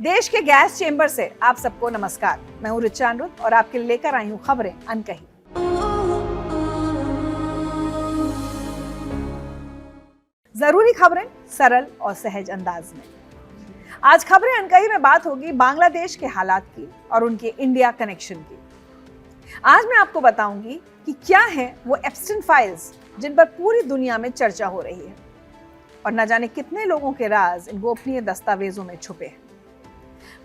देश के gas chamber से आप सबको नमस्कार। मैं हूं रिचा अनिरुद्ध और आपके लिए लेकर आई हूं खबरें अनकही। जरूरी खबरें सरल और सहज अंदाज में। आज खबरें अनकही में बात होगी बांग्लादेश के हालात की और उनके इंडिया कनेक्शन की। आज मैं आपको बताऊंगी कि क्या है वो एप्स्टीन फाइल्स जिन पर पूरी दुनिया में चर्चा हो रही है और न जाने कितने लोगों के राज इन गोपनीय दस्तावेजों में छुपे हैं।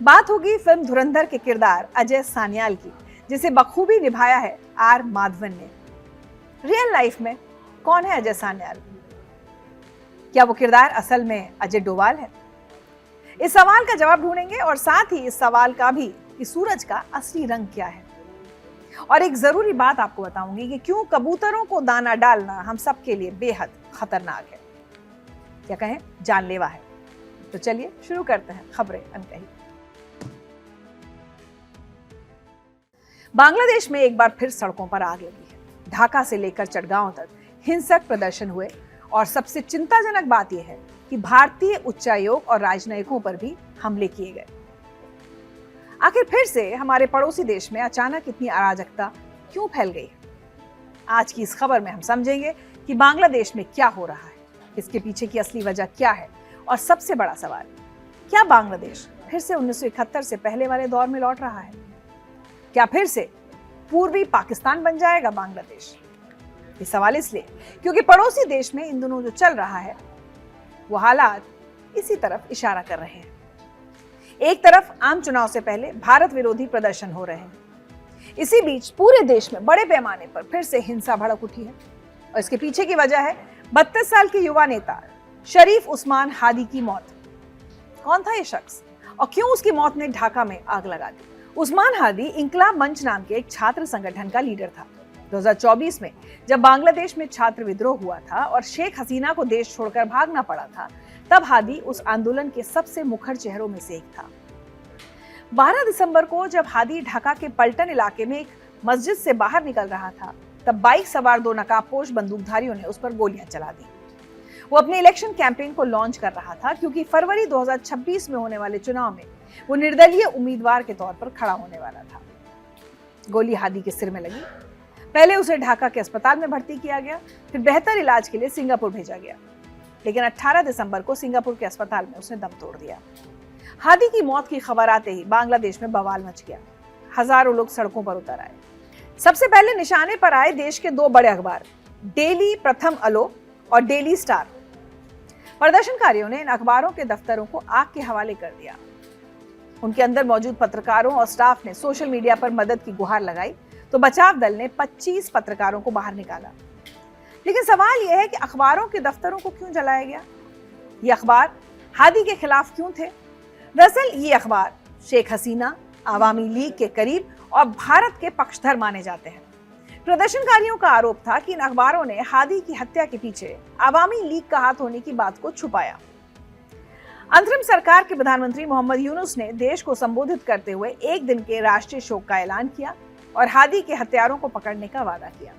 बात होगी फिल्म धुरंधर के किरदार अजय सान्याल की, जिसे बखूबी निभाया है आर माधवन ने। रियल लाइफ में कौन है अजय सान्याल? क्या वो किरदार असल में अजय डोभाल है? इस सवाल का जवाब ढूंढेंगे और साथ ही इस सवाल का भी कि सूरज का असली रंग क्या है। और एक जरूरी बात आपको बताऊंगी कि क्यों कबूतरों को दाना डालना हम सबके लिए बेहद खतरनाक है, क्या कहें जानलेवा है। तो चलिए शुरू करते हैं खबरें अनकही। बांग्लादेश में एक बार फिर सड़कों पर आग लगी है। ढाका से लेकर चटगांव तक हिंसक प्रदर्शन हुए और सबसे चिंताजनक बात यह है कि भारतीय उच्चायोग और राजनयिकों पर भी हमले किए गए। आखिर फिर से हमारे पड़ोसी देश में अचानक इतनी अराजकता क्यों फैल गई है? आज की इस खबर में हम समझेंगे कि बांग्लादेश में क्या हो रहा है, इसके पीछे की असली वजह क्या है और सबसे बड़ा सवाल, क्या बांग्लादेश फिर से 1971 से पहले वाले दौर में लौट रहा है? क्या फिर से पूर्वी पाकिस्तान बन जाएगा बांग्लादेश? ये सवाल इसलिए क्योंकि पड़ोसी देश में इन दिनों जो चल रहा है वो हालात इसी तरफ इशारा कर रहे हैं। एक तरफ आम चुनाव से पहले भारत विरोधी प्रदर्शन हो रहे हैं। इसी बीच पूरे देश में बड़े पैमाने पर फिर से हिंसा भड़क उठी है और इसके पीछे की वजह है 32 साल के युवा नेता शरीफ उस्मान हादी की मौत। कौन था ये शख्स और क्यों उसकी मौत ने ढाका में आग लगा दी? उस्मान हादी इंकलाब मंच नाम के एक छात्र संगठन का लीडर था। 2024 में जब बांग्लादेश में छात्र विद्रोह हुआ था और शेख हसीना को देश छोड़कर भागना पड़ा था, तब हादी उस आंदोलन के सबसे मुखर चेहरों में से एक था। 12 दिसंबर को जब हादी ढाका के पलटन इलाके में एक मस्जिद से बाहर निकल रहा था, तब बाइक सवार 2 नकाबपोश बंदूकधारियों ने उस पर गोलियां चला दी। वो अपने इलेक्शन कैंपेन को लॉन्च कर रहा था क्योंकि फरवरी 2026 में होने वाले चुनाव में वो निर्दलीय उम्मीदवार के तौर पर खड़ा होने वाला था। गोली हादी के सिर में लगी। पहले उसे ढाका के अस्पताल में भर्ती किया गया, फिर बेहतर इलाज के लिए सिंगापुर भेजा गया। लेकिन 18 दिसंबर को सिंगापुर के अस्पताल में उसने दम तोड़ दिया। हादी की मौत की खबर आते ही बांग्लादेश में बवाल मच गया। हजारों लोग सड़कों पर उतर आए। सबसे पहले निशाने पर आए देश के 2 बड़े अखबार, डेली प्रथम अलो और डेली स्टार। प्रदर्शनकारियों ने इन अखबारों के दफ्तरों को आग के हवाले कर दिया। उनके अंदर मौजूद पत्रकारों और स्टाफ ने सोशल मीडिया पर मदद की गुहार लगाई तो बचाव दल ने 25 पत्रकारों को बाहर निकाला। लेकिन सवाल यह है कि अखबारों के दफ्तरों को क्यों जलाया गया? ये अखबार हादी के खिलाफ क्यों थे? दरअसल ये अखबार शेख हसीना, आवामी लीग के करीब और भारत के पक्षधर माने जाते हैं। प्रदर्शनकारियों का आरोप था कि इन अखबारों ने हादी की हत्या के पीछे आवामी लीग का हाथ होने की बात को छुपाया। अंतरिम सरकार के प्रधानमंत्री मोहम्मद यूनुस ने देश को संबोधित करते हुए एक दिन के राष्ट्रीय शोक का ऐलान किया और हादी के हत्यारों को पकड़ने का वादा किया।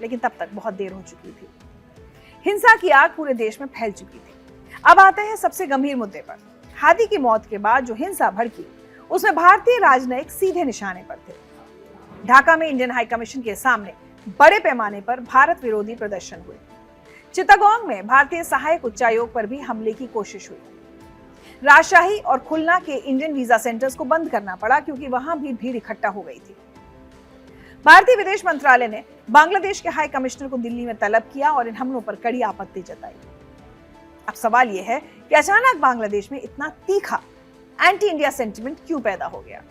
लेकिन तब तक बहुत देर हो चुकी थी। हिंसा की आग पूरे देश में फैल चुकी थी। अब आते हैं सबसे गंभीर मुद्दे पर। हादी की मौत के बाद जो हिंसा भड़की, उसमें भारतीय राजनयिक सीधे निशाने पर थे। ढाका में इंडियन हाई कमीशन के सामने बड़े पैमाने पर भारत विरोधी प्रदर्शन हुए। चित्तगोंग में भारतीय सहायक उच्चायोग पर भी हमले की कोशिश हुई। राजशाही और खुलना के इंडियन वीजा सेंटर्स को बंद करना पड़ा क्योंकि वहां भी भीड़ इकट्ठा हो गई थी। भारतीय विदेश मंत्रालय ने बांग्लादेश के हाई कमिश्नर को दिल्ली में तलब किया और इन हमलों पर कड़ी आपत्ति जताई। अब सवाल यह है कि अचानक बांग्लादेश में इतना तीखा एंटी इंडिया सेंटिमेंट क्यों पैदा हो गया?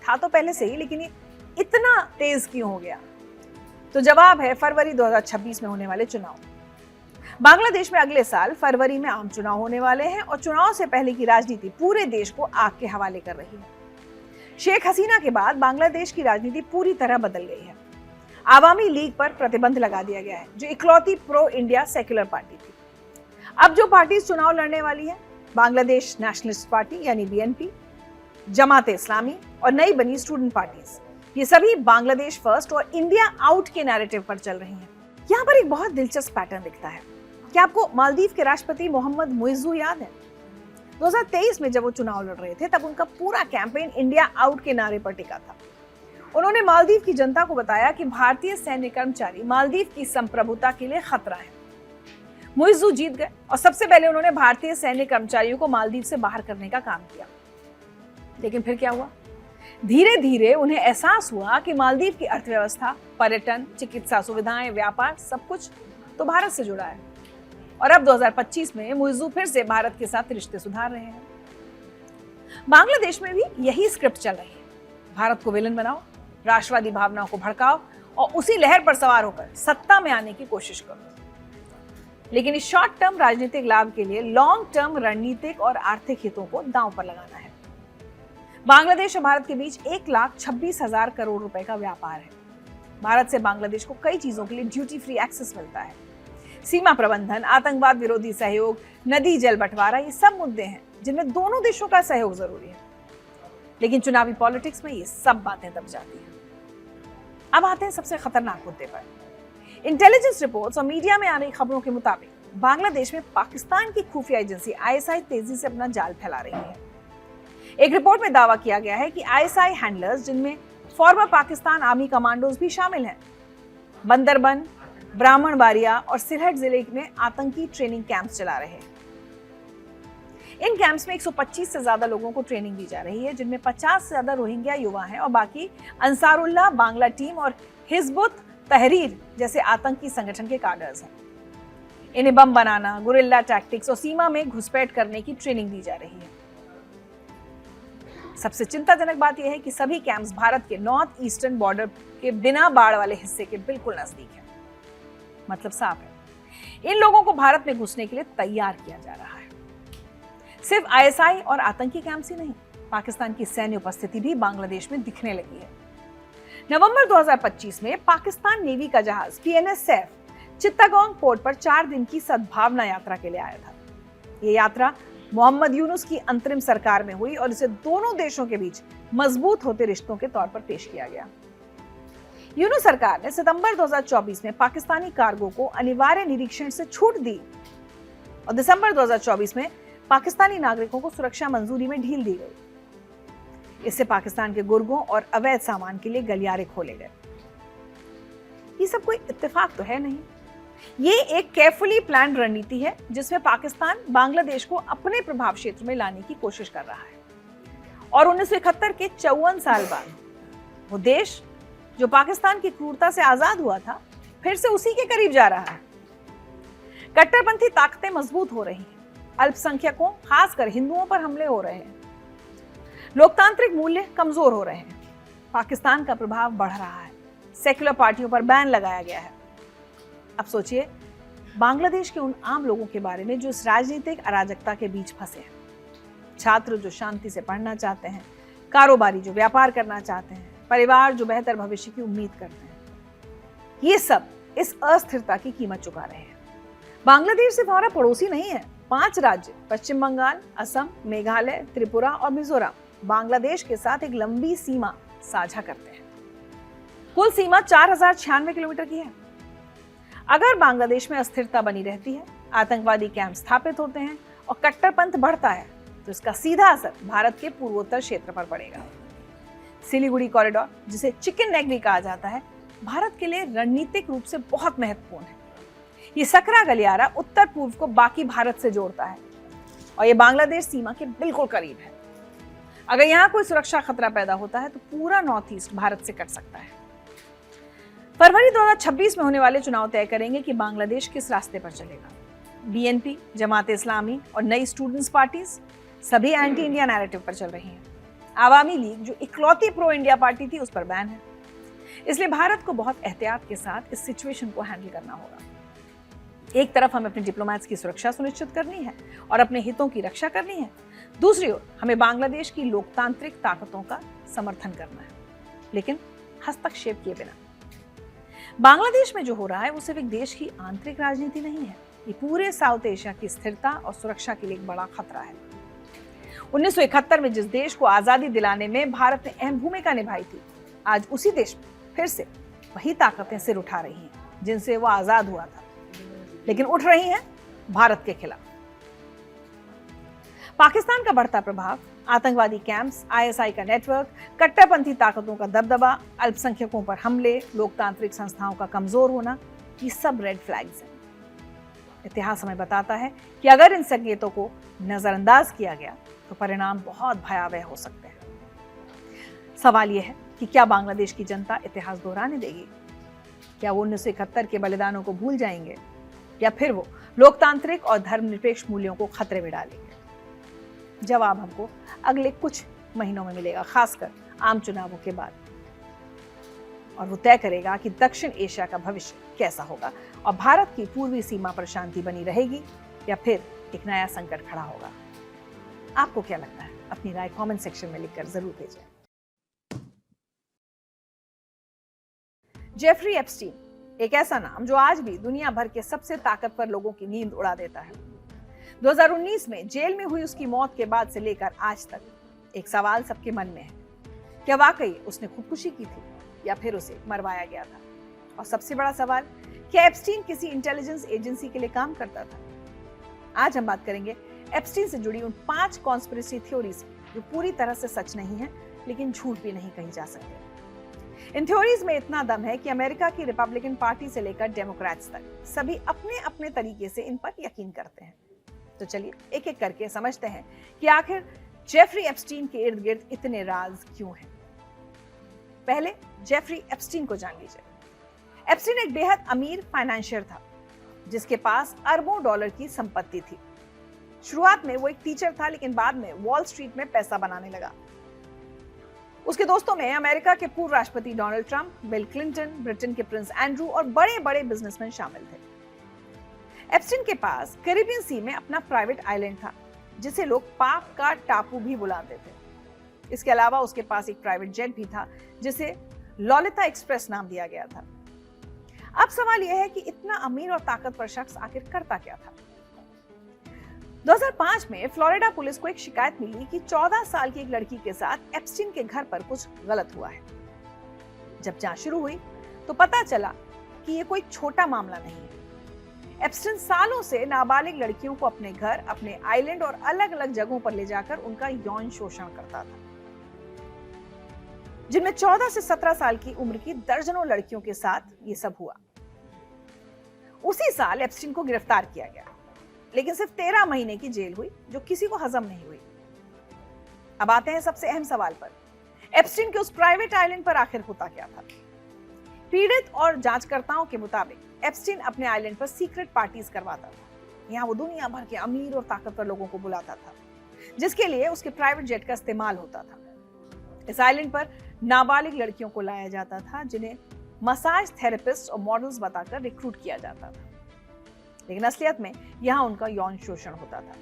था तो पहले से ही, लेकिन ये इतना तेज क्यों हो गया? तो जवाब है फरवरी 2026 में होने वाले चुनाव। बांग्लादेश में अगले साल फरवरी में आम चुनाव होने वाले हैं और चुनाव से पहले की राजनीति पूरे देश को आग के हवाले कर रही है। शेख हसीना के बाद बांग्लादेश की राजनीति पूरी तरह बदल गई है। आवामी लीग पर प्रतिबंध लगा दिया गया है, जो इकलौती प्रो इंडिया सेक्युलर पार्टी थी। अब जो पार्टी चुनाव लड़ने वाली है, बांग्लादेश नेशनलिस्ट पार्टी यानी बीएनपी, जमात इस्लामी और नई बनी स्टूडेंट पार्टीज, ये सभी बांग्लादेश फर्स्ट और इंडिया आउट के नैरेटिव पर चल रही हैं। यहाँ पर एक बहुत दिलचस्प पैटर्न दिखता है। क्या आपको मालदीव के राष्ट्रपति मोहम्मद मुइज्जू याद है? 2023 में जब वो चुनाव लड़ रहे थे तब उनका पूरा कैंपेन इंडिया आउट के नारे पर टिका था। उन्होंने मालदीव की जनता को बताया कि भारतीय सैन्य कर्मचारी मालदीव की संप्रभुता के लिए खतरा है। मुइज्जू जीत गए और सबसे पहले उन्होंने भारतीय सैन्य कर्मचारियों को मालदीव से बाहर करने का काम किया। लेकिन फिर क्या हुआ? धीरे धीरे उन्हें एहसास हुआ कि मालदीव की अर्थव्यवस्था, पर्यटन, चिकित्सा सुविधाएं, व्यापार सब कुछ तो भारत से जुड़ा है। और अब 2025 में मुइज्जू फिर से भारत के साथ रिश्ते सुधार रहे हैं। बांग्लादेश में भी यही स्क्रिप्ट चल रही है। भारत को विलन बनाओ, राष्ट्रवादी भावनाओं को भड़काओ और उसी लहर पर सवार होकर सत्ता में आने की कोशिश करो। लेकिन इस शॉर्ट टर्म राजनीतिक लाभ के लिए लॉन्ग टर्म रणनीतिक और आर्थिक हितों को दांव पर लगाना है। बांग्लादेश और भारत के बीच 1,26,000 करोड़ रुपए का व्यापार है। भारत से बांग्लादेश को कई चीजों के लिए ड्यूटी फ्री एक्सेस मिलता है। सीमा प्रबंधन, आतंकवाद विरोधी सहयोग, नदी जल बंटवारा, ये सब मुद्दे हैं जिनमें दोनों देशों का सहयोग जरूरी है। लेकिन चुनावी पॉलिटिक्स में ये सब बातें दब जाती हैं। अब आते हैं सबसे खतरनाक मुद्दे पर। इंटेलिजेंस रिपोर्ट्स और मीडिया में आ रही खबरों के मुताबिक बांग्लादेश में पाकिस्तान की खुफिया एजेंसी आईएसआई तेजी से अपना जाल फैला रही है। एक रिपोर्ट में दावा किया गया है कि आईएसआई हैंडलर्स, जिनमें फॉर्मर पाकिस्तान आर्मी कमांडोज भी शामिल हैं, बंदरबन, ब्राह्मणबाड़िया और सिलहट जिले में आतंकी ट्रेनिंग कैंप्स चला रहे हैं। इन कैंप्स में 125 से ज्यादा लोगों को ट्रेनिंग दी जा रही है, जिनमें 50 से ज्यादा रोहिंग्या युवा हैं और बाकी अंसारुल्लाह, बांग्ला टीम और हिजबुत तहरीर जैसे आतंकी संगठन के काडर्स हैं। इन्हें बम बनाना, गुरिल्ला टैक्टिक्स और सीमा में घुसपैठ करने की ट्रेनिंग दी जा रही है। सबसे चिंताजनक बात यह है कि सभी कैंप्स भारत के नॉर्थ ईस्टर्न बॉर्डर के बिना बाढ़ वाले हिस्से के बिल्कुल नजदीक है। मतलब साफ है, इन लोगों को भारत में घुसने के लिए तैयार किया जा रहा है। सिर्फ आईएसआई और आतंकी कैंप्स ही नहीं, पाकिस्तान की सैन्य उपस्थिति भी बांग्लादेश में दिखने लगी है। नवंबर 2025 में पाकिस्तान नेवी का जहाज PNS सैफ चित्तागोंग पोर्ट पर 4 दिन की सद्भावना यात्रा के लिए आया था। ये यात्रा मोहम्मद यूनुस की अंतरिम सरकार में हुई और इसे दोनों देशों के बीच मजबूत होते रिश्तों के तौर पर पेश किया गया। यूनुस सरकार ने सितंबर 2024 में पाकिस्तानी कार्गो को अनिवार्य निरीक्षण से छूट दी और दिसंबर 2024 में पाकिस्तानी नागरिकों को सुरक्षा मंजूरी में ढील दी गई। इससे पाकिस्तान के गुर्गों और अवैध सामान के लिए गलियारे खोले गए। ये सब कोई इत्तेफाक तो है नहीं, ये एक केयरफुली प्लान रणनीति है जिसमें पाकिस्तान बांग्लादेश को अपने प्रभाव क्षेत्र में लाने की कोशिश कर रहा है। और 1971 के 54 साल बाद वो देश जो पाकिस्तान की क्रूरता से आजाद हुआ था, फिर से उसी के करीब जा रहा है। कट्टरपंथी ताकतें मजबूत हो रही हैं, अल्पसंख्यकों खासकर हिंदुओं पर हमले हो रहे हैं, लोकतांत्रिक मूल्य कमजोर हो रहे हैं, पाकिस्तान का प्रभाव बढ़ रहा है, सेक्युलर पार्टियों पर बैन लगाया गया है। अब सोचिए बांग्लादेश के उन आम लोगों के बारे में जो इस राजनीतिक अराजकता के बीच फंसे हैं। छात्र जो शांति से पढ़ना चाहते हैं, कारोबारी जो व्यापार करना चाहते हैं, परिवार जो बेहतर भविष्य की उम्मीद करते हैं, ये सब इस अस्थिरता की कीमत चुका रहे हैं। बांग्लादेश सिर्फ हमारा पड़ोसी नहीं है। 5 राज्य पश्चिम बंगाल, असम, मेघालय, त्रिपुरा और मिजोरम बांग्लादेश के साथ एक लंबी सीमा साझा करते हैं। कुल सीमा 4096 किलोमीटर की है। अगर बांग्लादेश में अस्थिरता बनी रहती है, आतंकवादी कैंप स्थापित होते हैं और कट्टरपंथ बढ़ता है, तो इसका सीधा असर भारत के पूर्वोत्तर क्षेत्र पर पड़ेगा। सिलीगुड़ी कॉरिडोर, जिसे चिकन नेक भी कहा जाता है, भारत के लिए रणनीतिक रूप से बहुत महत्वपूर्ण है। ये सकरा गलियारा उत्तर पूर्व को बाकी भारत से जोड़ता है और ये बांग्लादेश सीमा के बिल्कुल करीब है। अगर यहाँ कोई सुरक्षा खतरा पैदा होता है तो पूरा नॉर्थ ईस्ट भारत से कट सकता है। फरवरी 2026 में होने वाले चुनाव तय करेंगे कि बांग्लादेश किस रास्ते पर चलेगा। BNP, जमात इस्लामी और नई स्टूडेंट्स पार्टीज सभी एंटी इंडिया नैरेटिव पर चल रही हैं। आवामी लीग जो इकलौती प्रो इंडिया पार्टी थी, उस पर बैन है। इसलिए भारत को बहुत एहतियात के साथ इस सिचुएशन को हैंडल करना होगा। एक तरफ हमें अपने डिप्लोमैट्स की सुरक्षा सुनिश्चित करनी है और अपने हितों की रक्षा करनी है, दूसरी ओर हमें बांग्लादेश की लोकतांत्रिक ताकतों का समर्थन करना है, लेकिन हस्तक्षेप किए बिना। बांग्लादेश में जो हो रहा है वो सिर्फ एक देश की आंतरिक राजनीति नहीं है, ये पूरे साउथ एशिया की स्थिरता और सुरक्षा के लिए एक बड़ा खतरा है। 1971 में जिस देश को आजादी दिलाने में भारत ने अहम भूमिका निभाई थी, आज उसी देश में फिर से वही ताकतें सिर उठा रही हैं जिनसे वो आजाद हुआ था, लेकिन उठ रही हैं भारत के खिलाफ। पाकिस्तान का बढ़ता प्रभाव, आतंकवादी कैंप्स, आईएसआई का नेटवर्क, कट्टरपंथी ताकतों का दबदबा, अल्पसंख्यकों पर हमले, लोकतांत्रिक संस्थाओं का कमजोर होना, ये सब रेड फ्लैग्स हैं। इतिहास हमें बताता है कि अगर इन संकेतों को नजरअंदाज किया गया तो परिणाम बहुत भयावह हो सकते हैं। सवाल यह है कि क्या बांग्लादेश की जनता इतिहास दोहराने देगी? क्या वो 1971 के बलिदानों को भूल जाएंगे, या फिर वो लोकतांत्रिक और धर्मनिरपेक्ष मूल्यों को खतरे में डालेंगे? जवाब हमको अगले कुछ महीनों में मिलेगा, खासकर आम चुनावों के बाद, और वो तय करेगा कि दक्षिण एशिया का भविष्य कैसा होगा और भारत की पूर्वी सीमा पर शांति बनी रहेगी या फिर एक नया संकट खड़ा होगा। आपको क्या लगता है? अपनी राय कमेंट सेक्शन में लिखकर जरूर भेजें। जेफरी एप्स्टीन, एक ऐसा नाम जो आज भी दुनिया भर के सबसे ताकतवर लोगों की नींद उड़ा देता है। 2019 में जेल में हुई उसकी मौत के बाद से लेकर आज तक एक सवाल सबके मन में है, क्या वाकई उसने खुदकुशी की थी या फिर उसे मरवाया गया था? और सबसे बड़ा सवाल, क्या एप्स्टीन किसी इंटेलिजेंस एजेंसी के लिए काम करता था? आज हम बात करेंगे एप्स्टीन से जुड़ी उन 5 कॉन्स्पिरेसी थ्योरीज जो पूरी तरह से सच नहीं है लेकिन झूठ भी नहीं कही जा सकते। इन थ्योरीज में इतना दम है कि अमेरिका की रिपब्लिकन पार्टी से लेकर डेमोक्रेट्स तक सभी अपने अपने तरीके से इन पर यकीन करते हैं। तो चलिए एक एक करके समझते हैं कि आखिर जेफरी एप्स्टीन के इर्द गिर्द इतने राज क्यों हैं। पहले जेफरी एप्स्टीन को जान लीजिए। एप्स्टीन एक बेहद अमीर फाइनेंशियर था जिसके पास अरबों डॉलर की संपत्ति थी। शुरुआत में वो एक टीचर था, लेकिन बाद में वॉल स्ट्रीट में पैसा बनाने लगा। उसके दोस्तों में अमेरिका के पूर्व राष्ट्रपति Donald Trump, bill Clinton, Britain के प्रिंस एंड्रू और बड़े बड़े बिजनेसमैन शामिल थे। एप्स्टीन के पास कैरिबियन सी में अपना प्राइवेट आइलैंड था जिसे लोग पाक का टापू भी बुलाते थे। इसके अलावा उसके पास एक प्राइवेट जेट भी था जिसे लॉलिता एक्सप्रेस नाम दिया गया था। अब सवाल यह है कि इतना अमीर और ताकतवर शख्स आखिर करता क्या था? 2005 में फ्लोरिडा पुलिस को एक शिकायत मिली कि 14 साल की एक लड़की के साथ एप्स्टीन के घर पर कुछ गलत हुआ है। जब जांच शुरू हुई तो पता चला कि यह कोई छोटा मामला नहीं है। एप्स्टीन सालों से नाबालिग लड़कियों को अपने घर, अपने आइलैंड और अलग अलग जगहों पर ले जाकर उनका यौन शोषण करता था, जिनमें 14 से 17 साल की उम्र की दर्जनों लड़कियों के साथ ये सब हुआ। उसी साल एप्स्टीन को गिरफ्तार किया गया, लेकिन सिर्फ 13 महीने की जेल हुई जो किसी को हजम नहीं हुई। अब आते हैं सबसे अहम सवाल पर, एप्स्टीन के उस प्राइवेट आइलैंड पर आखिर होता क्या था? पीड़ित और जांचकर्ताओं के मुताबिक एप्स्टीन अपने आइलैंड पर सीक्रेट पार्टीज करवाता था। यहाँ वो दुनिया भर के अमीर और ताकतवर लोगों को बुलाता था, जिसके लिए उसके प्राइवेट जेट का इस्तेमाल होता था। इस आइलैंड पर नाबालिग लड़कियों को लाया जाता था जिन्हें मसाज थेरेपिस्ट और मॉडल्स बताकर रिक्रूट किया जाता था, लेकिन असलियत में यहाँ उनका यौन शोषण होता था।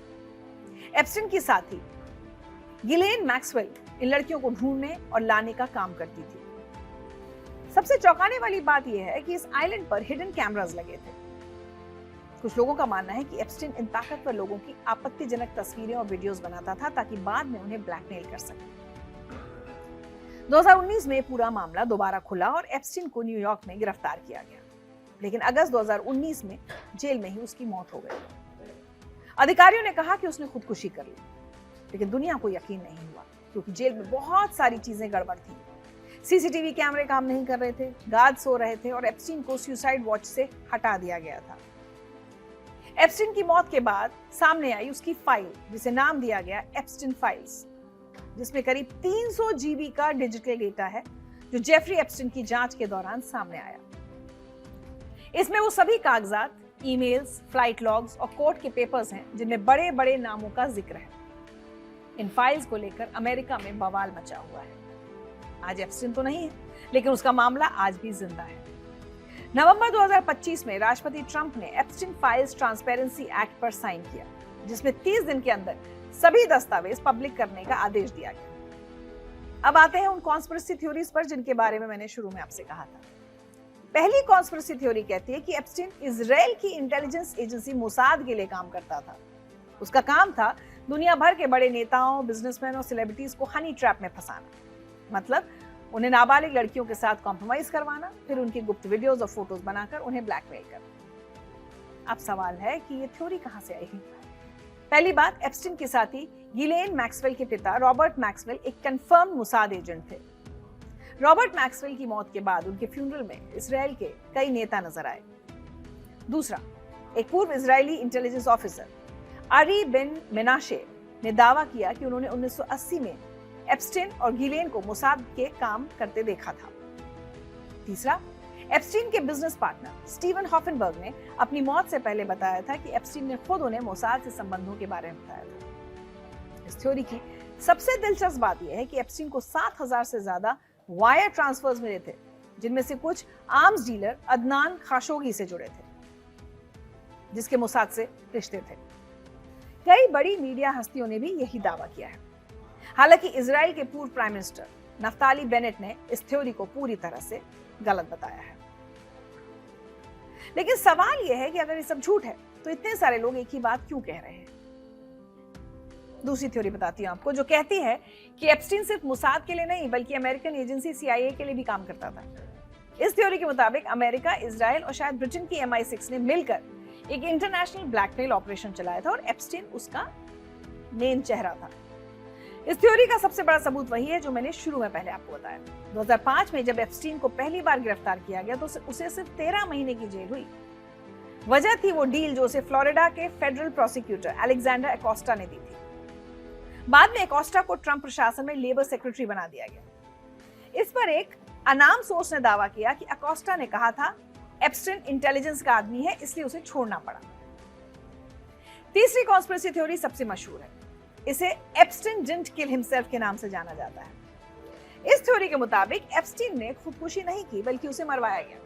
एप्स्टीन की साथी गिलेन मैक्सवेल इन लड़कियों को ढूंढने और लाने का काम करती थी। सबसे चौंकाने वाली बात यह है कि इस आइलैंड पर हिडन कैमरास लगे थे। कुछ लोगों का मानना है कि एप्स्टीन इन ताकतवर लोगों की आपत्तिजनक तस्वीरें और वीडियोस बनाता था ताकि बाद में उन्हें ब्लैकमेल कर सके। 2019 में पूरा मामला दोबारा खुला और एप्स्टीन को न्यूयॉर्क में गिरफ्तार किया गया, लेकिन अगस्त 2019 में जेल में ही उसकी मौत हो गई। अधिकारियों ने कहा कि उसने खुदकुशी कर ली, लेकिन दुनिया को यकीन नहीं हुआ क्योंकि जेल में बहुत सारी चीजें गड़बड़ थी। सीसीटीवी कैमरे काम नहीं कर रहे थे, गार्ड सो रहे थे और एप्स्टीन को सुसाइड वॉच से हटा दिया गया था। एप्स्टीन की मौत के बाद सामने आई उसकी फाइल जिसे नाम दिया गया एप्स्टीन फाइल्स, जिसमें करीब 300 जीबी का डिजिटल डेटा है जो जेफरी एप्स्टीन की जांच के दौरान सामने आया। इसमें वो सभी कागजात, ईमेल्स, फ्लाइट लॉग्स और कोर्ट के पेपर्स हैं जिनमें बड़े बड़े नामों का जिक्र है। इन फाइल्स को लेकर अमेरिका में बवाल मचा हुआ है। आज एप्स्टीन तो नहीं है, लेकिन उसका मामला आज भी जिंदा है। नवंबर 2025 में राष्ट्रपति ट्रंप ने एप्स्टीन फाइल्स ट्रांसपेरेंसी एक्ट पर साइन किया, जिसमें 30 दिन के अंदर सभी दस्तावेज पब्लिक करने का आदेश दिया गया। अब आते हैं उन कॉन्स्पिरेसी थ्योरीज पर जिनके बारे में मैंने शुरू में आपसे कहा था। पहली कॉन्स्पिरेसी थ्योरी कहती है कि एप्स्टीन इजराइल की इंटेलिजेंस एजेंसी मोसाद के लिए काम करता था। उसका काम था दुनिया भर के बड़े नेताओं, बिजनेसमैन और सेलिब्रिटीज को हनी ट्रैप में फंसाना, मतलब उन्हें नाबालिग लड़कियों के साथ कॉम्प्रोमाइज करवाना, फिर उनकी गुप्त वीडियोस और फोटोज बनाकर उन्हें ब्लैकमेल करना। अब सवाल है कि ये थ्योरी कहां से आई है? पहली बात, एप्स्टीन के साथी गिलेन मैक्सवेल के पिता रॉबर्ट मैक्सवेल एक कंफर्म मुसाद एजेंट थे। रॉबर्ट मैक्सवेल की मौत के बाद उनके फ्यूनरल में इजराइल के कई नेता नजर आए। दूसरा, एक पूर्व इजरायली इंटेलिजेंस ऑफिसर अरी बेन मेनाशे ने दावा किया कि उन्होंने 1980 में एप्स्टीन और गिलेन को मोसाद के काम करते देखा था। तीसरा, एप्स्टीन के बिजनेस पार्टनर स्टीवन हॉफनबर्ग ने अपनी मौत से पहले बताया था कि एप्स्टीन ने खुद उन्हें मोसाद से संबंधों के बारे में बताया था। इस थ्योरी की सबसे दिलचस्प बात यह है कि एप्स्टीन को 7,000 से ज्यादा वायर ट्रांसफर्स मिले थे, जिनमें से कुछ आर्म्स डीलर अदनान खाशोगी से जुड़े थे, जिसके मोसाद से रिश्ते थे। कई बड़ी मीडिया हस्तियों ने भी यही दावा किया है। हालांकि इजराइल के पूर्व प्राइम मिनिस्टर नफ्ताली बेनेट ने इस थ्योरी को पूरी तरह से गलत बताया है। लेकिन सवाल यह है कि अगर ये सब झूठ है तो इतने सारे लोग एक ही बात क्यों कह रहे हैं? दूसरी थ्योरी बताती हूं आपको, जो कहती है कि एप्स्टीन सिर्फ मोसाद के लिए नहीं बल्कि अमेरिकन एजेंसी CIA के लिए भी काम करता था। इस थ्योरी के मुताबिक अमेरिका, इजराइल और शायद ब्रिटेन की MI6 ने मिलकर एक इंटरनेशनल ब्लैकमेल ऑपरेशन चलाया था और एप्स्टीन उसका मेन चेहरा था। इस थ्योरी का सबसे बड़ा सबूत वही है जो मैंने शुरू में पहले आपको बताया। 2005 में जब एप्स्टीन को पहली बार गिरफ्तार किया गया तो उसे सिर्फ 13 महीने की जेल हुई। वजह थी वो डील जो उसे फ्लोरिडा के फेडरल प्रोसिक्यूटर अलेक्जेंडर अकोस्टा ने दी थी। बाद में अकोस्टा को ट्रंप प्रशासन में लेबर सेक्रेटरी बना दिया गया। इस पर एक अनाम सोर्स ने दावा किया कि अकोस्टा ने कहा था एप्स्टीन इंटेलिजेंस का आदमी है, इसलिए उसे छोड़ना पड़ा। तीसरी कॉन्स्पिरेसी थ्योरी सबसे मशहूर है। इसे एप्स्टीन डिडंट किल हिमसेल्फ के नाम से जाना जाता है। इस थ्योरी के मुताबिक एप्स्टीन ने खुदकुशी नहीं की बल्कि उसे मरवाया गया,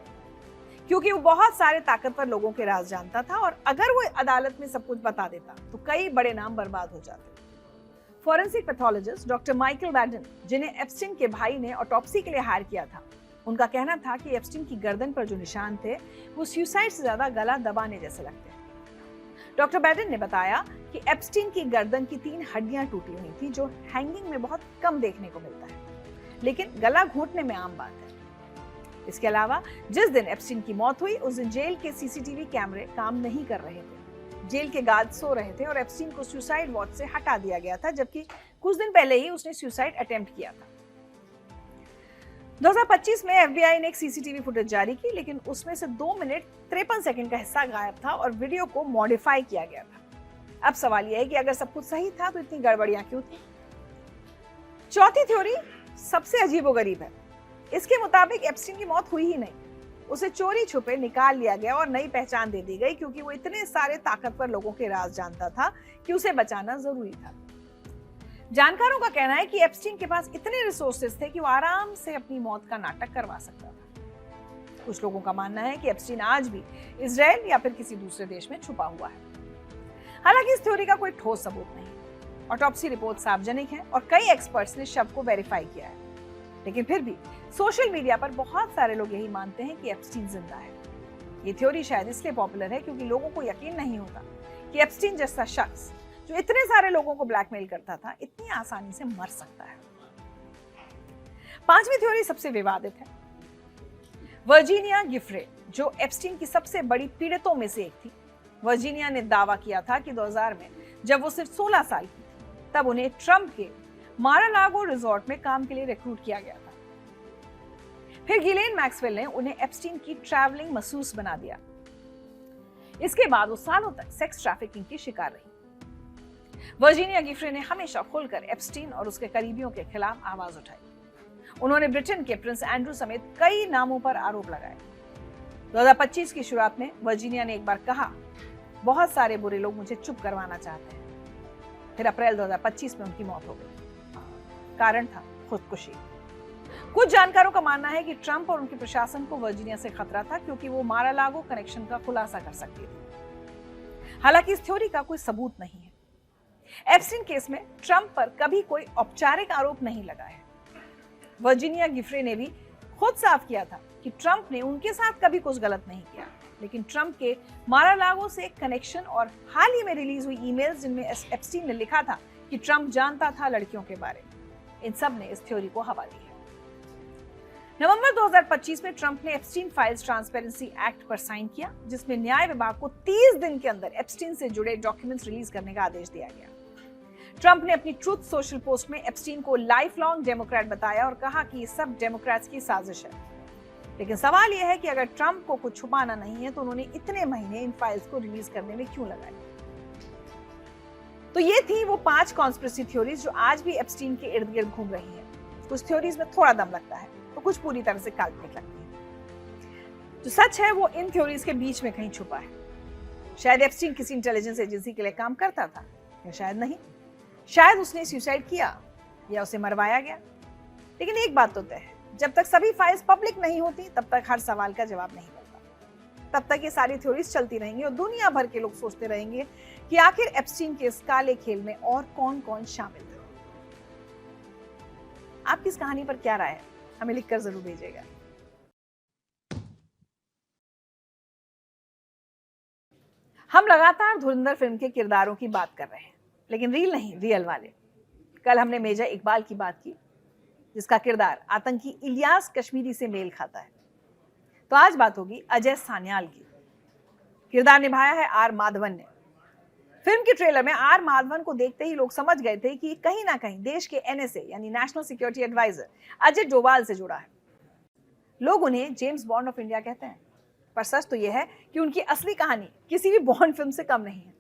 क्योंकि वो बहुत सारे ताकतवर लोगों के राज जानता था और अगर वो अदालत में सब कुछ बता देता तो कई बड़े नाम बर्बाद हो जाते। Forensic pathologist doctor Michael Baden, जिन्हें एप्स्टीन के भाई ने ऑटोप्सी के लिए हायर किया था, उनका कहना था कि एप्स्टीन की गर्दन पर जो निशान थे वो सुसाइड से ज्यादा गला दबाने जैसे लगते हैं। डॉक्टर बैडन ने बताया कि एप्स्टीन की गर्दन की 3 हड्डियां टूटी हुई थी, जो हैंगिंग में बहुत कम देखने को मिलता है, लेकिन गला घोंटने में आम बात है। इसके अलावा जिस दिन एप्स्टीन की मौत हुई उस दिन जेल के CCTV कैमरे काम नहीं कर रहे थे। जेल के गार्ड सो रहे थे और एप्स्टीन को सुसाइड वॉच से हटा दिया गया था, जबकि कुछ दिन पहले ही उसने सुसाइड अटेम्प्ट किया था। 2025 में FBI ने एक CCTV फुटेज जारी की, लेकिन उसमें से 2 मिनट 53 सेकंड का हिस्सा गायब था और वीडियो को मॉडिफाई किया गया था। अब सवाल यह है कि अगर सब कुछ सही था तो इतनी गड़बड़ियां क्यों थी? चौथी थ्योरी सबसे अजीबोगरीब है। इसके मुताबिक एप्स्टीन की मौत हुई ही नहीं, उसे चोरी छुपे निकाल लिया गया और नई पहचान दे दी गई, क्योंकि वो इतने सारे ताकतवर लोगों के राज जानता था कि उसे बचाना जरूरी था। जानकारों का कहना है कि एप्स्टीन के पास इतने रिसोर्सेज थे कि वो आराम से अपनी मौत का नाटक करवा सकता था। कुछ लोगों का मानना है कि एप्स्टीन आज भी इजराइल या फिर किसी दूसरे देश में छुपा हुआ है। हालांकि इस थ्योरी का कोई ठोस सबूत नहीं। ऑटोप्सी रिपोर्ट सार्वजनिक है और कई एक्सपर्ट्स ने शव को वेरीफाई किया है, लेकिन फिर भी सोशल मीडिया पर बहुत सारे लोग यही मानते हैं कि एप्स्टीन जिंदा है। ये थ्योरी शायद इसलिए पॉपुलर है क्योंकि लोगों को यकीन नहीं होता कि एप्स्टीन जैसा शख्स जो इतने सारे लोगों को ब्लैकमेल करता था इतनी आसानी से मर सकता है। पांचवी थ्योरी सबसे विवादित है। वर्जीनिया गिफ्रे, जो एप्स्टीन की सबसे बड़ी पीड़ितों में से एक थी, वर्जीनिया ने दावा किया था कि 2000 में जब वो सिर्फ 16 साल की थी तब उन्हें ट्रंप के मार-आ-लागो रिजॉर्ट में काम के लिए रिक्रूट किया गया था। फिर गिलेन मैक्सवेल ने उन्हें एप्स्टीन की ट्रैवलिंग मसूस बना दिया। इसके बाद वो सालों तक सेक्स ट्रैफिकिंग की शिकार रही। वर्जीनिया गिफ्रे ने हमेशा खुलकर एप्स्टीन और उसके करीबियों के खिलाफ आवाज उठाई। उन्होंने ब्रिटेन के प्रिंस एंड्रू समेत कई नामों पर आरोप लगाए। 2025 की शुरुआत में वर्जीनिया ने एक बार कहा, बहुत सारे बुरे लोग मुझे चुप करवाना चाहते हैं। फिर अप्रैल 2025 में उनकी मौत हो गई। कारण था खुदकुशी। कुछ जानकारों का मानना है कि ट्रंप और उनके प्रशासन को वर्जीनिया से खतरा था, क्योंकि वो मार-आ-लागो कनेक्शन का खुलासा कर सकती थी। हालांकि इस थ्योरी का कोई सबूत नहीं है। एप्स्टीन केस में ट्रंप पर कभी कोई औपचारिक आरोप नहीं लगा है। वर्जीनिया गिफ्रे ने भी खुद साफ किया था कि ट्रंप ने उनके साथ कभी कुछ गलत नहीं किया, लेकिन ट्रंप के मार-आ-लागो से कनेक्शन और हाल ही में रिलीज हुई ईमेल्स जिनमें एप्स्टीन ने लिखा था कि ट्रंप जानता था लड़कियों के बारे में, इन सब ने इस थ्योरी को हवा दी है। नवंबर 2025 में ट्रंप ने एप्स्टीन फाइल्स ट्रांसपेरेंसी एक्ट पर साइन किया, जिसमें न्याय विभाग को 30 दिन के अंदर एप्स्टीन से जुड़े डॉक्यूमेंट्स रिलीज करने का आदेश दिया गया। ट्रंप ने अपनी ट्रूथ सोशल पोस्ट में एप्स्टीन को लाइफ लॉन्ग डेमोक्रेट बताया और कहा कि ये सब डेमोक्रेट्स की साजिश है। लेकिन सवाल यह है कि अगर ट्रंप को कुछ छुपाना नहीं है तो उन्होंने इतने महीने इन फाइल्स को रिलीज करने में क्यों लगाए? तो ये थी वो 5 कॉन्स्पिरेसी थ्योरीज जो आज भी एप्स्टीन के इर्द गिर्द घूम रही हैं। कुछ थ्योरीज में थोड़ा दम लगता है तो कुछ पूरी तरह से काल्पनिक लगती है। जो सच है वो इन थ्योरीज के बीच में कहीं छुपा है। शायद एप्स्टीन किसी इंटेलिजेंस एजेंसी के लिए काम करता था, या शायद नहीं। शायद उसने सुसाइड किया या उसे मरवाया गया। लेकिन एक बात तो तय है, जब तक सभी फाइल्स पब्लिक नहीं होती तब तक हर सवाल का जवाब नहीं मिलता। तब तक ये सारी थ्योरीज चलती रहेंगी और दुनिया भर के लोग सोचते रहेंगे कि आखिर एप्स्टीन के इस काले खेल में और कौन कौन शामिल था। आपकी इस कहानी पर क्या राय है? हमें लिखकर जरूर भेजिएगा। हम लगातार धुरंधर फिल्म के किरदारों की बात कर रहे हैं, लेकिन रील नहीं, रियल वाले। कल हमने मेजर इकबाल की बात की, जिसका किरदार आतंकी इलियास कश्मीरी से मेल खाता है। तो आज बात होगी अजय सान्याल की। किरदार निभाया है आर माधवन ने। फिल्म के ट्रेलर में आर माधवन को देखते ही लोग समझ गए थे कि कहीं ना कहीं देश के एनएसए यानी national security adviser Ajit Doval से जुड़ा है। लोग उन्हें जेम्स बॉन्ड ऑफ इंडिया कहते हैं, पर सच तो यह है कि उनकी असली कहानी किसी भी बॉन्ड फिल्म से कम नहीं है।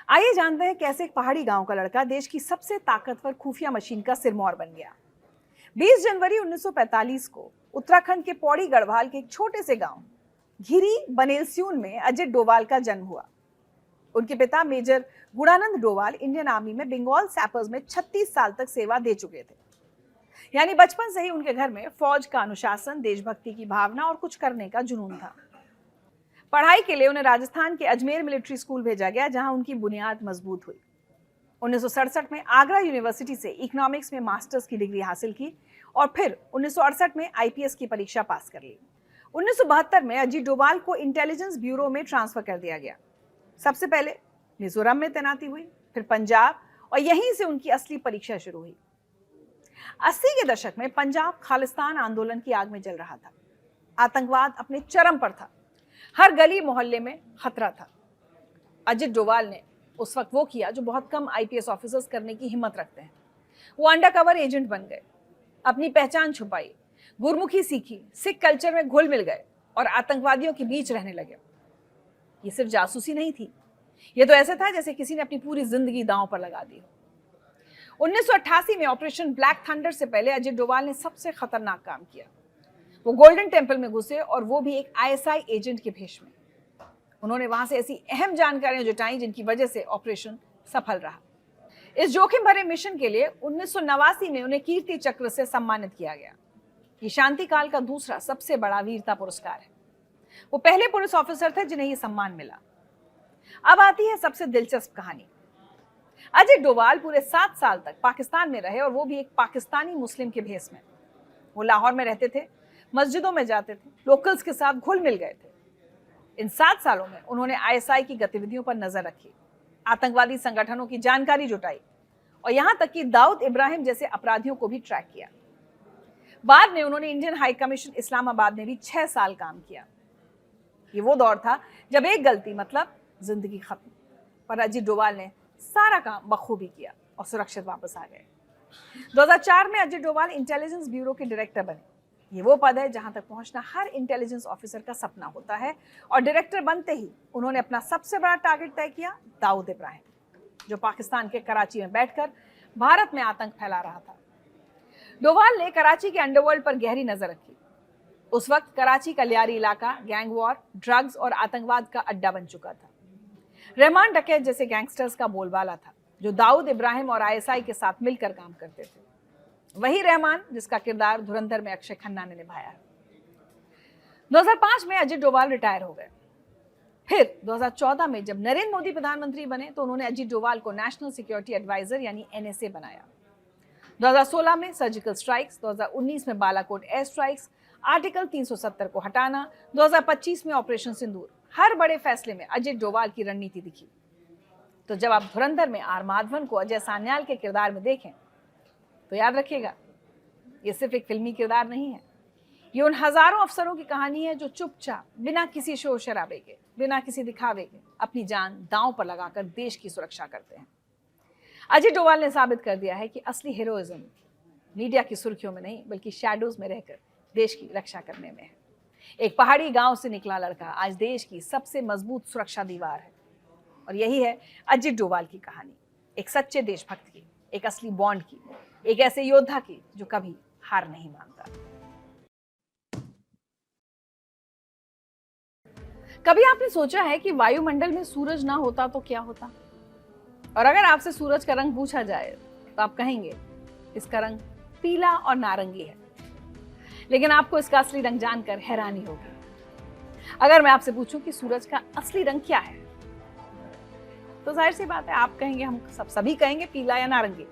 आइए जानते हैं कैसे एक पहाड़ी गांव का लड़का देश की सबसे ताकतवर खुफिया मशीन का सिरमौर बन गया। 20 जनवरी 1945 को उत्तराखंड के पौड़ी गढ़वाल के एक छोटे से गांव घिरी बनेलस्यून में अजित डोभाल का जन्म हुआ। उनके पिता major Gunanand Doval Indian army में बंगाल सैपर्स में 36 साल तक सेवा दे चुके थे। यानी बचपन से ही उनके घर में फौज का अनुशासन, देशभक्ति की भावना और कुछ करने का जुनून था। पढ़ाई के लिए उन्हें राजस्थान के अजमेर मिलिट्री स्कूल भेजा गया, जहां उनकी बुनियाद मजबूत हुई। 1967 में आगरा यूनिवर्सिटी से इकोनॉमिक्स में मास्टर्स की डिग्री हासिल की और फिर 1968 में आईपीएस की परीक्षा पास कर ली। 1972 में अजित डोभाल को इंटेलिजेंस ब्यूरो में ट्रांसफर कर दिया गया। सबसे पहले मिजोरम में तैनाती हुई, फिर पंजाब, और यहीं से उनकी असली परीक्षा शुरू हुई। 80 के दशक में पंजाब खालिस्तान आंदोलन की आग में जल रहा था। आतंकवाद अपने चरम पर था। हर गली मोहल्ले में खतरा था। अजित डोभाल ने उस वक्त वो किया जो बहुत कम आईपीएस ऑफिसर्स करने की हिम्मत रखते हैं। वो अंडरकवर एजेंट बन गए, अपनी पहचान छुपाई, गुरमुखी सीखी, सिख कल्चर में घुल मिल गए और आतंकवादियों के बीच रहने लगे। ये सिर्फ जासूसी नहीं थी, ये तो ऐसा था जैसे किसी ने अपनी पूरी जिंदगी दांव पर लगा दी हो। 1988 में ऑपरेशन ब्लैक थंडर से पहले अजित डोभाल ने सबसे खतरनाक काम किया। वो गोल्डन टेम्पल में घुसे और वो भी एक आईएसआई एजेंट के भेष में। उन्होंने वहां से ऐसी अहम जानकारियां जुटाई जिनकी वजह से ऑपरेशन सफल रहा। इस जोखिम भरे मिशन के लिए 1989 में उन्हें कीर्ति चक्र से सम्मानित किया गया। ये शांति काल का दूसरा सबसे बड़ा वीरता पुरस्कार है। वो पहले पुलिस ऑफिसर थे जिन्हें ये सम्मान मिला। अब आती है सबसे दिलचस्प कहानी। अजित डोभाल पूरे 7 साल तक पाकिस्तान में रहे और वो भी एक पाकिस्तानी मुस्लिम के भेष में। वो लाहौर में रहते थे, मस्जिदों में जाते थे, लोकल्स के साथ घुल मिल गए थे। इन 7 सालों में उन्होंने आईएसआई की गतिविधियों पर नजर रखी, आतंकवादी संगठनों की जानकारी जुटाई और यहां तक कि दाऊद इब्राहिम जैसे अपराधियों को भी ट्रैक किया। बाद में उन्होंने इंडियन हाई कमीशन इस्लामाबाद में भी 6 साल काम किया। ये वो दौर था जब एक गलती मतलब जिंदगी खत्म, पर अजित डोभाल ने सारा काम बखूबी किया और सुरक्षित वापस आ गए। 2004 में अजित डोभाल इंटेलिजेंस ब्यूरो के डायरेक्टर बने। ये वो पद है जहां तक पहुंचना हर इंटेलिजेंस ऑफिसर का सपना होता है और डायरेक्टर बनते ही उन्होंने अपना सबसे बड़ा टारगेट तय किया, दाऊद इब्राहिम, जो पाकिस्तान के कराची में बैठकर भारत में आतंक फैला रहा था। डोभाल ने कराची के अंडरवर्ल्ड पर गहरी नजर रखी। उस वक्त कराची का लियारी इलाका गैंग वॉर, ड्रग्स और आतंकवाद का अड्डा बन चुका था। रहमान डकैत जैसे गैंगस्टर्स का बोलबाला था, जो दाऊद इब्राहिम और आईएसआई के साथ मिलकर काम करते थे। वही रहमान जिसका किरदार धुरंधर में अक्षय खन्ना ने निभाया है। 2005 में अजित डोभाल रिटायर हो गए। फिर 2014 में जब नरेंद्र मोदी प्रधानमंत्री बने तो उन्होंने अजित डोभाल को नेशनल सिक्योरिटी एडवाइजर यानी एनएसए बनाया। 2016 में सर्जिकल स्ट्राइक्स, 2019 में बालाकोट एयर स्ट्राइक्स, आर्टिकल 370 को हटाना, 2025 में ऑपरेशन सिंदूर, हर बड़े फैसले में अजित डोभाल की रणनीति दिखी। तो जब आप धुरंधर में आर माधवन को अजय सान्याल के किरदार में देखें तो याद रखिएगा, ये सिर्फ एक फिल्मी किरदार नहीं है, ये उन हजारों अफसरों की कहानी है जो चुपचाप बिना किसी शोर शराबे के, बिना किसी दिखावे के अपनी जान दांव पर लगाकर देश की सुरक्षा करते हैं। अजय डोभाल ने साबित कर दिया है कि असली हीरोइज्म मीडिया की सुर्खियों में नहीं बल्कि शैडोज में रहकर देश की रक्षा करने में है। एक पहाड़ी गांव से निकला लड़का आज देश की सबसे मजबूत सुरक्षा दीवार है। और यही है अजय डोभाल की कहानी, एक सच्चे देशभक्त की, एक असली बॉन्ड की, एक ऐसे योद्धा की जो कभी हार नहीं मानता। कभी आपने सोचा है कि वायुमंडल में सूरज ना होता तो क्या होता? और अगर आपसे सूरज का रंग पूछा जाए तो आप कहेंगे इसका रंग पीला और नारंगी है। लेकिन आपको इसका असली रंग जानकर हैरानी होगी। अगर मैं आपसे पूछूं कि सूरज का असली रंग क्या है, तो जाहिर सी बात है आप कहेंगे, हम सभी कहेंगे पीला या नारंगी।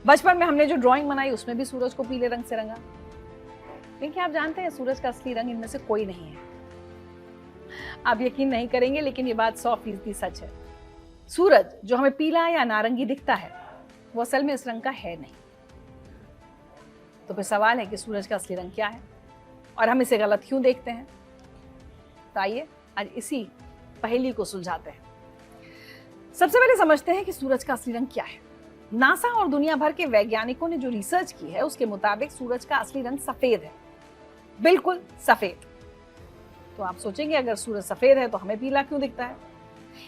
बचपन में हमने जो ड्राइंग बनाई उसमें भी सूरज को पीले रंग से रंगा। लेकिन आप जानते हैं सूरज का असली रंग इनमें से कोई नहीं है। आप यकीन नहीं करेंगे लेकिन ये बात 100% सच है। सूरज जो हमें पीला या नारंगी दिखता है वो असल में इस रंग का है नहीं। तो फिर सवाल है कि सूरज का असली रंग क्या है और हम इसे गलत क्यों देखते हैं? तो आइए आज इसी पहेली को सुलझाते हैं। सबसे पहले समझते हैं कि सूरज का असली रंग क्या है। नासा और दुनिया भर के वैज्ञानिकों ने जो रिसर्च की है उसके मुताबिक सूरज का असली रंग सफेद है, बिल्कुल सफेद। तो आप सोचेंगे अगर सूरज सफेद है तो हमें पीला क्यों दिखता है?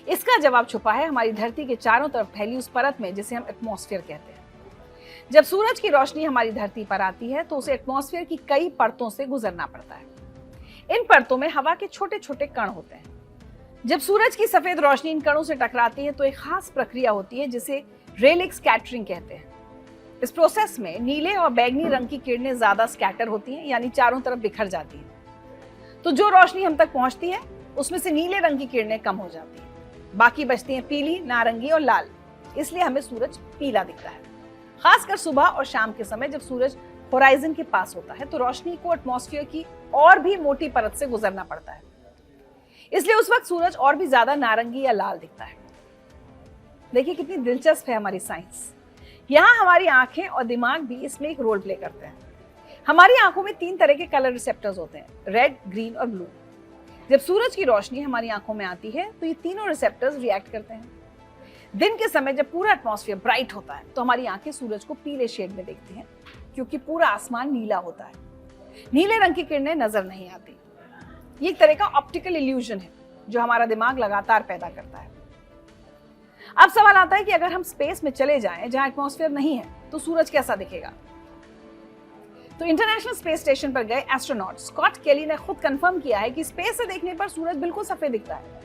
इसका जवाब छुपा है हमारी धरती के चारों तरफ फैली उस परत में जिसे हम एटमॉस्फेयर कहते हैं। जब सूरज की रोशनी हमारी धरती पर आती है तो उसे एटमॉस्फेयर की कई परतों से गुजरना पड़ता है। इन परतों में हवा के छोटे छोटे कण होते हैं। जब सूरज की सफेद रोशनी इन कणों से टकराती है तो एक खास प्रक्रिया होती है जिसे रेलिक स्कैटरिंग कहते हैं। इस प्रोसेस में नीले और बैंगनी रंग की किरणें ज्यादा स्कैटर होती हैं, यानी चारों तरफ बिखर जाती हैं। तो जो रोशनी हम तक पहुंचती है उसमें से नीले रंग की किरणें कम हो जाती हैं, बाकी बचती हैं पीली, नारंगी और लाल। इसलिए हमें सूरज पीला दिखता है। खासकर सुबह और शाम के समय जब सूरज होराइजन के पास होता है तो रोशनी को एटमॉस्फेयर की और भी मोटी परत से गुजरना पड़ता है। इसलिए उस वक्त सूरज और भी ज्यादा नारंगी या लाल दिखता है। देखिए कितनी दिलचस्प है हमारी साइंस। यहाँ हमारी आंखें और दिमाग भी इसमें एक रोल प्ले करते हैं। हमारी आंखों में 3 तरह के कलर रिसेप्टर्स होते हैं, रेड, ग्रीन और ब्लू। जब सूरज की रोशनी हमारी आंखों में आती है तो ये तीनों रिसेप्टर्स रिएक्ट करते हैं। दिन के समय जब पूरा एटमॉस्फेयर ब्राइट होता है तो हमारी आंखें सूरज को पीले शेड में देखती हैं, क्योंकि पूरा आसमान नीला होता है। नीले रंग की किरणें नजर नहीं आती। ये एक तरह का ऑप्टिकल इल्यूजन है जो हमारा दिमाग लगातार पैदा करता है। अब सवाल आता है कि अगर हम स्पेस में चले जाएं जहां एटमॉस्फेयर नहीं है तो सूरज कैसा दिखेगा? तो इंटरनेशनल स्पेस स्टेशन पर गए एस्ट्रोनॉट स्कॉट केली ने खुद कंफर्म किया है कि स्पेस से देखने पर सूरज बिल्कुल सफेद दिखता है।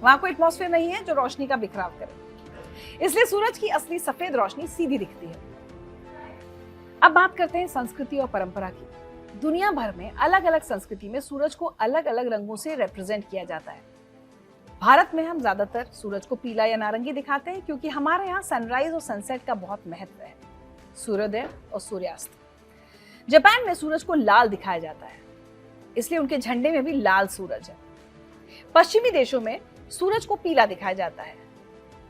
वहां कोई एटमॉस्फेयर नहीं है जो रोशनी का बिखराव करे, इसलिए सूरज की असली सफेद रोशनी सीधी दिखती है। अब बात करते हैं संस्कृति और परंपरा की। दुनिया भर में अलग अलग संस्कृति में सूरज को अलग अलग रंगों से रिप्रेजेंट किया जाता है। भारत में हम ज्यादातर सूरज को पीला या नारंगी दिखाते हैं क्योंकि हमारे यहाँ सनराइज और सनसेट का बहुत महत्व है, सूर्योदय और सूर्यास्त। जापान में सूरज को लाल दिखाया जाता है, इसलिए उनके झंडे में भी लाल सूरज है। पश्चिमी देशों में सूरज को पीला दिखाया जाता है।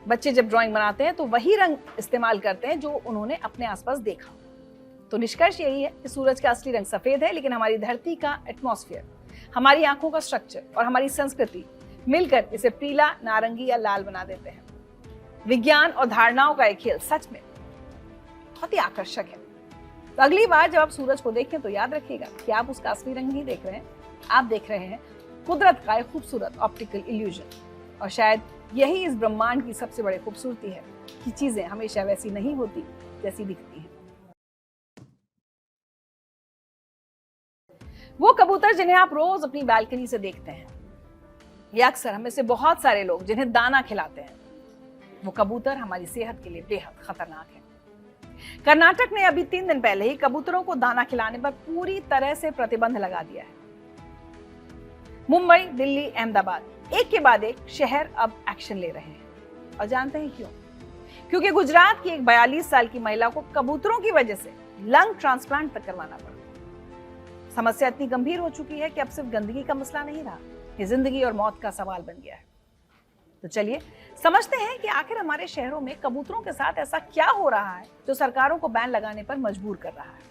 बच्चे जब ड्राइंग बनाते हैं तो वही रंग इस्तेमाल करते हैं जो उन्होंने अपने आसपास देखा। तो निष्कर्ष यही है कि सूरज का असली रंग सफेद है, लेकिन हमारी धरती का एटमॉस्फेयर, हमारी आंखों का स्ट्रक्चर और हमारी संस्कृति मिलकर इसे पीला, नारंगी या लाल बना देते हैं। विज्ञान और धारणाओं का एक खेल सच में बहुत ही आकर्षक है। तो अगली बार जब आप सूरज को देखें तो याद रखिएगा कि आप उसका असली रंग नहीं देख रहे हैं, आप देख रहे हैं कुदरत का एक खूबसूरत ऑप्टिकल इल्यूजन। और शायद यही इस ब्रह्मांड की सबसे बड़ी खूबसूरती है कि चीजें हमेशा वैसी नहीं होती जैसी दिखती हैं। वो कबूतर जिन्हें आप रोज अपनी बालकनी से देखते हैं, या अक्सर हमें से बहुत सारे लोग जिन्हें दाना खिलाते हैं, वो कबूतर हमारी सेहत के लिए बेहद खतरनाक है। कर्नाटक ने अभी 3 दिन पहले ही कबूतरों को दाना खिलाने पर पूरी तरह से प्रतिबंध लगा दिया है। मुंबई, दिल्ली, अहमदाबाद, एक के बाद एक शहर अब एक्शन ले रहे हैं। और जानते हैं क्यों? क्योंकि गुजरात की एक 42 साल की महिला को कबूतरों की वजह से लंग ट्रांसप्लांट तक करवाना पड़ा। समस्या इतनी गंभीर हो चुकी है कि अब सिर्फ गंदगी का मसला नहीं रहा, ये जिंदगी और मौत का सवाल बन गया है। तो चलिए समझते हैं कि आखिर हमारे शहरों में कबूतरों के साथ ऐसा क्या हो रहा है जो सरकारों को बैन लगाने पर मजबूर कर रहा है।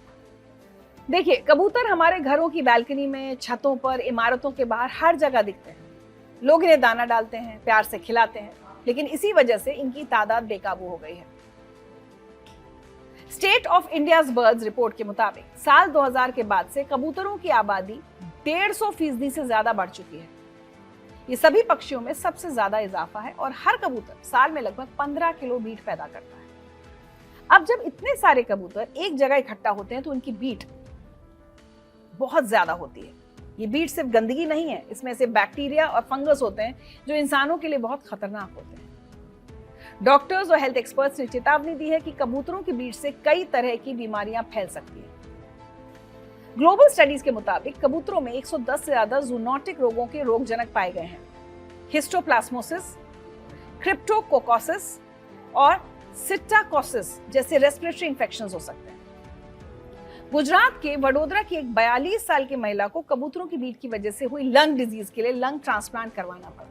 देखिए, कबूतर हमारे घरों की बालकनी में, छतों पर, इमारतों के बाहर हर जगह दिखते हैं। लोग इन्हें दाना डालते हैं, प्यार से खिलाते हैं, लेकिन इसी वजह से इनकी तादाद बेकाबू हो गई है। State of India's birds report के मुताबिक साल 2000 के बाद से कबूतरों की आबादी 150% से ज्यादा बढ़ चुकी है। ये सभी पक्षियों में सबसे ज्यादा इजाफा है और हर कबूतर साल में लगभग 15 किलो मीट पैदा करता है। अब जब इतने सारे कबूतर एक जगह इकट्ठा होते हैं तो उनकी बीट बहुत ज्यादा होती है। ये बीट सिर्फ गंदगी नहीं है, इसमें से बैक्टीरिया और फंगस होते हैं जो इंसानों के लिए बहुत खतरनाक होते हैं। डॉक्टर्स और हेल्थ एक्सपर्ट्स ने चेतावनी दी है कि कबूतरों की बीट से कई तरह की बीमारियां फैल सकती हैं। ग्लोबल स्टडीज के मुताबिक कबूतरों में 110 से ज्यादा जूनोटिक रोगों के रोगजनक पाए गए हैं। हिस्टोप्लाज्मोसिस, क्रिप्टोकोकोसिस और सिट्टाकोसिस जैसे रेस्पिरेटरी इंफेक्शंस हो सकते हैं। गुजरात के वडोदरा की एक 42 साल की महिला को कबूतरों की बीट की वजह से हुई लंग डिजीज के लिए लंग ट्रांसप्लांट करवाना पड़ा।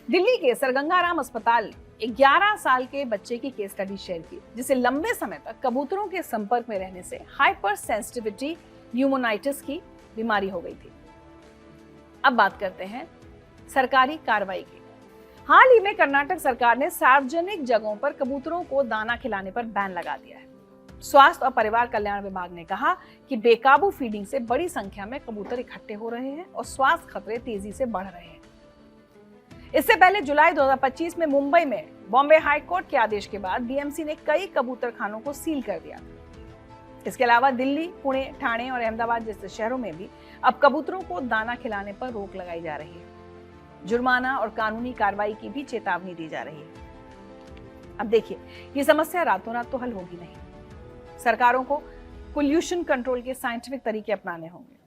दिल्ली के सरगंगाराम अस्पताल ने 11 साल के बच्चे की केस स्टडी शेयर की, जिसे लंबे समय तक कबूतरों के संपर्क में रहने से हाइपर सेंसिटिविटी न्यूमोनाइटिस की बीमारी हो गई थी। अब बात करते हैं सरकारी कार्रवाई की। हाल ही में कर्नाटक सरकार ने सार्वजनिक जगहों पर कबूतरों को दाना खिलाने पर बैन लगा दिया है। स्वास्थ्य और परिवार कल्याण विभाग ने कहा कि बेकाबू फीडिंग से बड़ी संख्या में कबूतर इकट्ठे हो रहे हैं और स्वास्थ्य खतरे तेजी से बढ़ रहे हैं। इससे पहले जुलाई 2025 में मुंबई में बॉम्बे हाई कोर्ट के आदेश के बाद बीएमसी ने कई कबूतर खानों को सील कर दिया। इसके अलावा दिल्ली, पुणे, ठाणे और अहमदाबाद जैसे शहरों में भी अब कबूतरों को दाना खिलाने पर रोक लगाई जा रही है। जुर्माना और कानूनी कार्रवाई की भी चेतावनी दी जा रही है। अब देखिए, ये समस्या रातों रात तो हल होगी नहीं। सरकारों को पोल्यूशन कंट्रोल के साइंटिफिक तरीके अपनाने होंगे।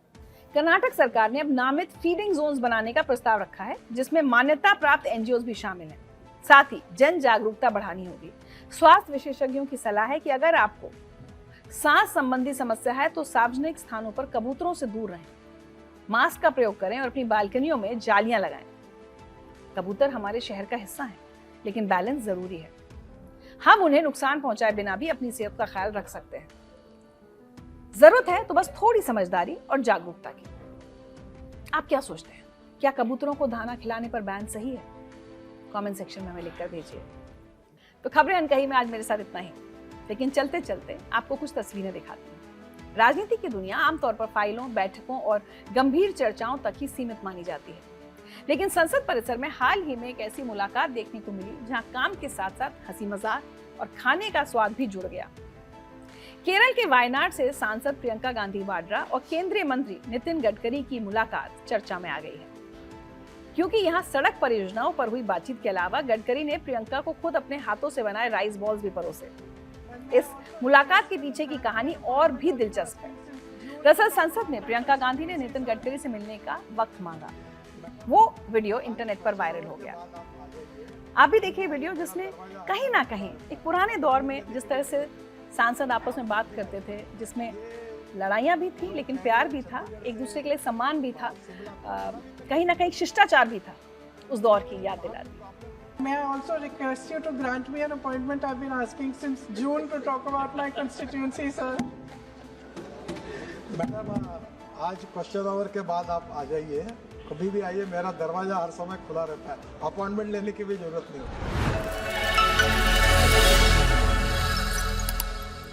कर्नाटक सरकार ने अब नामित फीडिंग जोन्स बनाने का प्रस्ताव रखा है, जिसमें मान्यता प्राप्त एनजीओ भी शामिल हैं। साथ ही जन जागरूकता बढ़ानी होगी। स्वास्थ्य विशेषज्ञों की सलाह है कि अगर आपको सांस संबंधी समस्या है तो सार्वजनिक स्थानों पर कबूतरों से दूर रहें, मास्क का प्रयोग करें और अपनी बालकनियों में जालियां लगाएं। कबूतर हमारे शहर का हिस्सा हैं, लेकिन बैलेंस जरूरी है। हम उन्हें नुकसान पहुंचाए बिना भी अपनी सेहत का ख्याल रख सकते हैं। जरूरत है तो बस थोड़ी समझदारी और जागरूकता की। आप क्या सोचते हैं? क्या कबूतरों को दाना खिलाने पर बैन सही है? कमेंट सेक्शन में हमें लिखकर भेजिए। तो खबरें अनकही में आज मेरे साथ इतना ही, लेकिन चलते चलते आपको कुछ तस्वीरें दिखाती हूँ। राजनीति की दुनिया आमतौर पर फाइलों, बैठकों और गंभीर चर्चाओं तक ही सीमित मानी जाती है, लेकिन संसद परिसर में हाल ही में एक ऐसी मुलाकात देखने को मिली जहां काम के साथ साथ हंसी मजाक और खाने का स्वाद भी जुड़ गया। केरल के वायनाड से सांसद प्रियंका गांधी वाड्रा और केंद्रीय मंत्री नितिन गडकरी की मुलाकात चर्चा में आ गई है, क्योंकि यहां सड़क परियोजनाओं पर हुई बातचीत के अलावा गडकरी ने प्रियंका को खुद अपने हाथों से बनाए राइस बॉल्स भी परोसे। इस मुलाकात के पीछे की कहानी और भी दिलचस्प है। दरअसल संसद में प्रियंका गांधी ने नितिन गडकरी से मिलने का वक्त मांगा। वो वीडियो इंटरनेट पर वायरल हो गया। आप भी देखिए वीडियो, जिसमें कहीं ना कहीं एक पुराने दौर में जिस तरह से सांसद आपस में बात करते थे, जिसमें लड़ाइयाँ भी थी लेकिन प्यार भी था, एक दूसरे के लिए सम्मान भी था, कहीं ना कहीं शिष्टाचार भी था, उस दौर की याद दिला दी। May I also request you to grant me an appointment? I've been asking since June to talk about my constituency, sir. Madam, आज क्वेश्चन आवर के बाद आप आ जाइए, कभी भी आइए, मेरा दरवाजा हर समय खुला रहता है, अपॉइंटमेंट लेने की भी जरूरत नहीं होती।